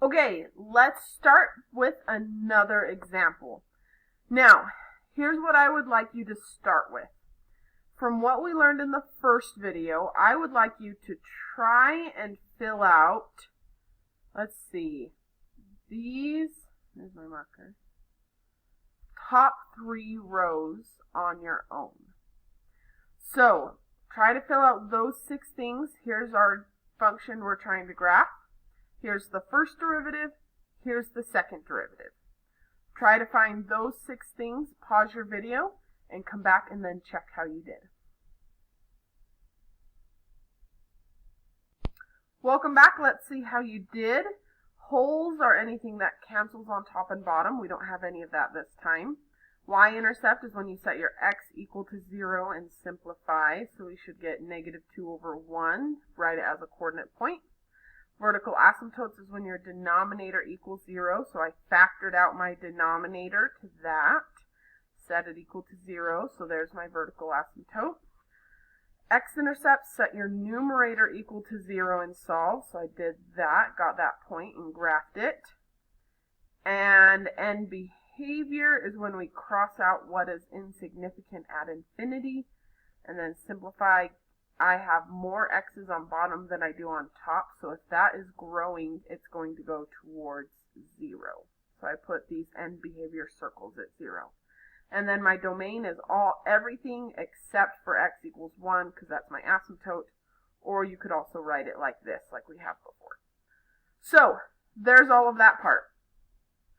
Okay, let's start with another example. Now, here's what I would like you to start with. From what we learned in the first video, I would like you to try and fill out, let's see, here's my marker, top 3 rows on your own. So, try to fill out those 6 things. Here's our function we're trying to graph. Here's the first derivative. Here's the second derivative. Try to find those 6 things, pause your video, and come back and then check how you did. Welcome back. Let's see how you did. Wholes are anything that cancels on top and bottom. We don't have any of that this time. Y-intercept is when you set your x equal to 0 and simplify. So we should get -2/1, write it as a coordinate point. Vertical asymptotes is when your denominator equals 0. So I factored out my denominator to that. Set it equal to 0. So there's my vertical asymptote. X-intercept, set your numerator equal to 0 and solve. So I did that, got that point and graphed it. And end behavior is when we cross out what is insignificant at infinity. And then simplify. I have more x's on bottom than I do on top. So if that is growing, it's going to go towards 0. So I put these end behavior circles at 0. And then my domain is everything except for x equals 1, because that's my asymptote. Or you could also write it like this, like we have before. So there's all of that part.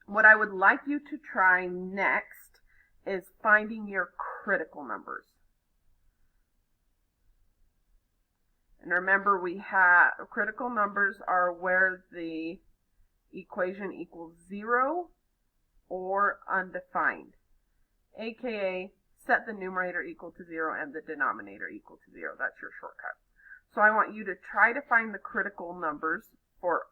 What I would like you to try next is finding your critical numbers. And remember, we have critical numbers are where the equation equals 0 or undefined. AKA, set the numerator equal to 0 and the denominator equal to 0. That's your shortcut. So I want you to try to find the critical numbers for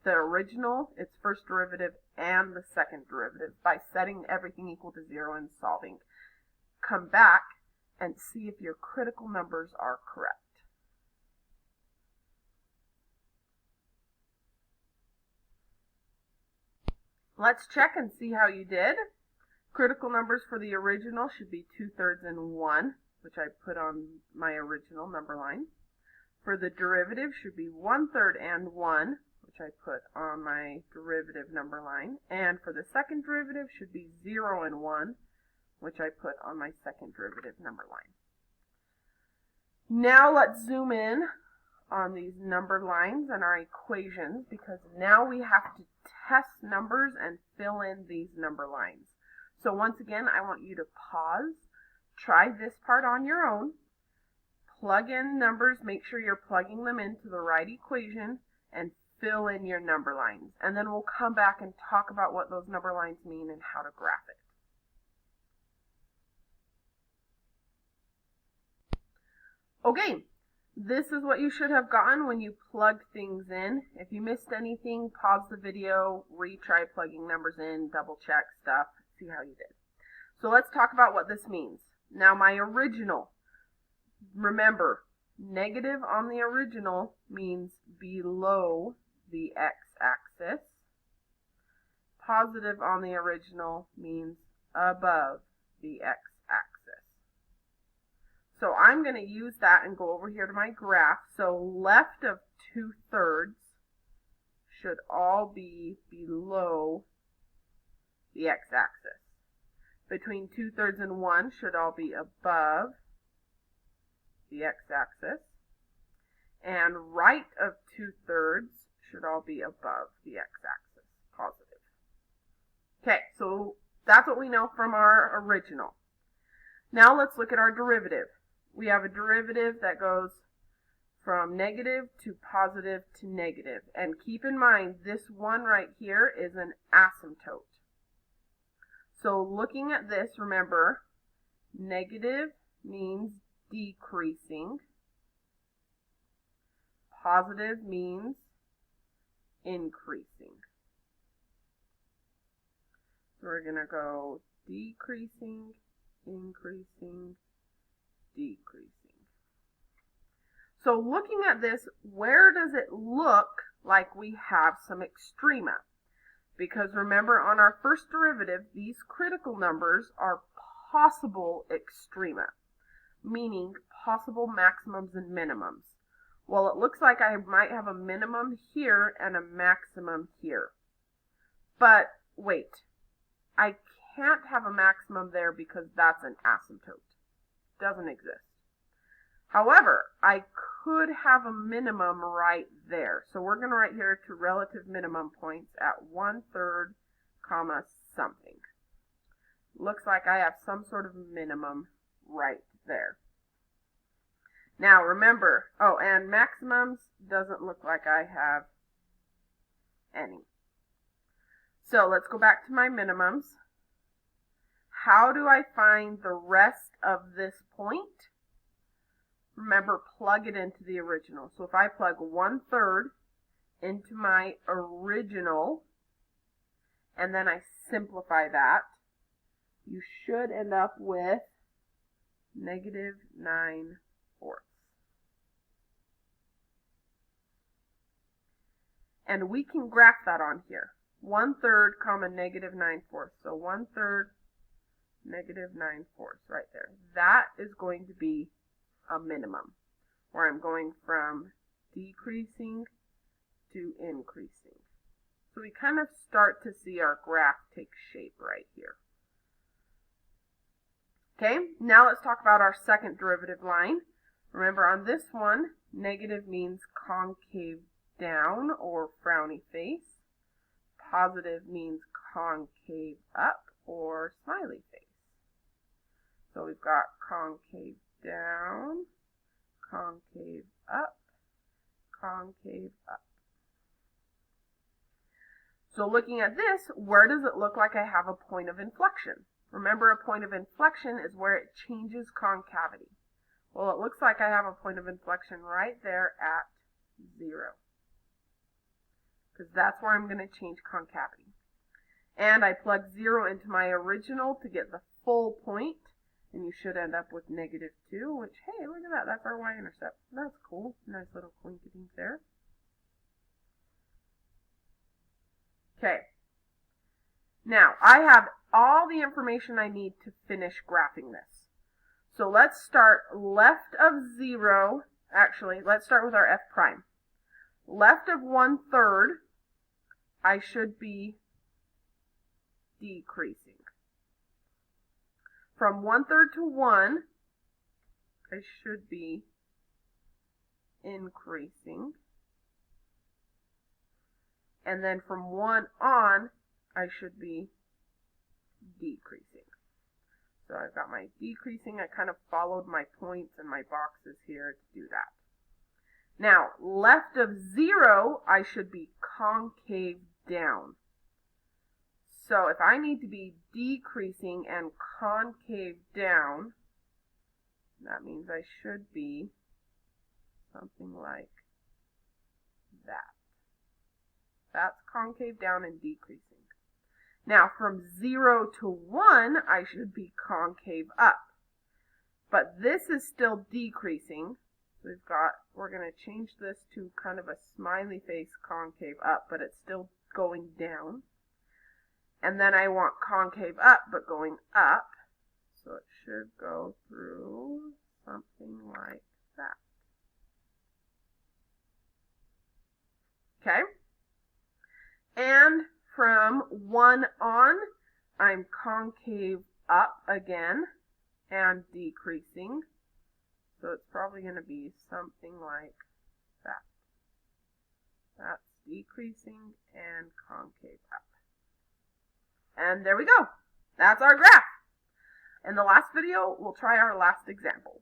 the original, its first derivative, and the second derivative by setting everything equal to 0 and solving. Come back and see if your critical numbers are correct. Let's check and see how you did. Critical numbers for the original should be 2/3 and 1, which I put on my original number line. For the derivative should be 1/3 and 1, which I put on my derivative number line. And for the second derivative should be 0 and 1, which I put on my second derivative number line. Now let's zoom in on these number lines and our equations, because now we have to test numbers and fill in these number lines. So once again, I want you to pause, try this part on your own, plug in numbers, make sure you're plugging them into the right equation, and fill in your number lines. And then we'll come back and talk about what those number lines mean and how to graph it. Okay, this is what you should have gotten when you plug things in. If you missed anything, pause the video, retry plugging numbers in, double check stuff, see how you did. So let's talk about what this means. Now my original, remember, negative on the original means below the x-axis. Positive on the original means above the x-axis. So I'm going to use that and go over here to my graph. So left of 2/3 should all be below the x-axis. Between 2/3 and 1 should all be above the x-axis. And right of 2/3 should all be above the x-axis, positive. Okay, so that's what we know from our original. Now let's look at our derivative. We have a derivative that goes from negative to positive to negative. And keep in mind, this one right here is an asymptote. So looking at this, remember, negative means decreasing. Positive means increasing. So we're going to go decreasing, increasing, decreasing. So looking at this, where does it look like we have some extrema. Because remember, on our first derivative, these critical numbers are possible extrema, meaning possible maximums and minimums. Well, it looks like I might have a minimum here and a maximum here. But wait, I can't have a maximum there because that's an asymptote. Doesn't exist. However, I could have a minimum right there. So we're going to write here to relative minimum points at 1/3, comma, something. Looks like I have some sort of minimum right there. Now remember, oh, and maximums doesn't look like I have any. So let's go back to my minimums. How do I find the rest of this point? Remember, plug it into the original. So if I plug 1/3 into my original, and then I simplify that, you should end up with -9/4. And we can graph that on here. 1/3, comma, -9/4. So 1/3, -9/4 right there. That is going to be a minimum, where I'm going from decreasing to increasing. So we kind of start to see our graph take shape right here. Okay, now let's talk about our second derivative line. Remember, on this one, negative means concave down or frowny face. Positive means concave up or smiley face. So we've got concave down, concave up, concave up. So looking at this, where does it look like I have a point of inflection? Remember, a point of inflection is where it changes concavity. Well, it looks like I have a point of inflection right there at 0. Because that's where I'm going to change concavity. And I plug 0 into my original to get the full point. And you should end up with -2, which, hey, look at that. That's our y-intercept. That's cool. Nice little coinkydink there. Okay. Now, I have all the information I need to finish graphing this. So let's start left of 0. Actually, let's start with our f prime. Left of 1/3, I should be decreasing. From 1/3 to 1, I should be increasing. And then from 1 on, I should be decreasing. So I've got my decreasing. I kind of followed my points and my boxes here to do that. Now, left of 0, I should be concave down. So if I need to be decreasing and concave down, that means I should be something like that. That's concave down and decreasing. Now from 0 to 1, I should be concave up. But this is still decreasing. We're going to change this to kind of a smiley face concave up, but it's still going down. And then I want concave up, but going up. So it should go through something like that. Okay? And from 1 on, I'm concave up again and decreasing. So it's probably going to be something like that. That's decreasing and concave up. And there we go. That's our graph. In the last video, we'll try our last example.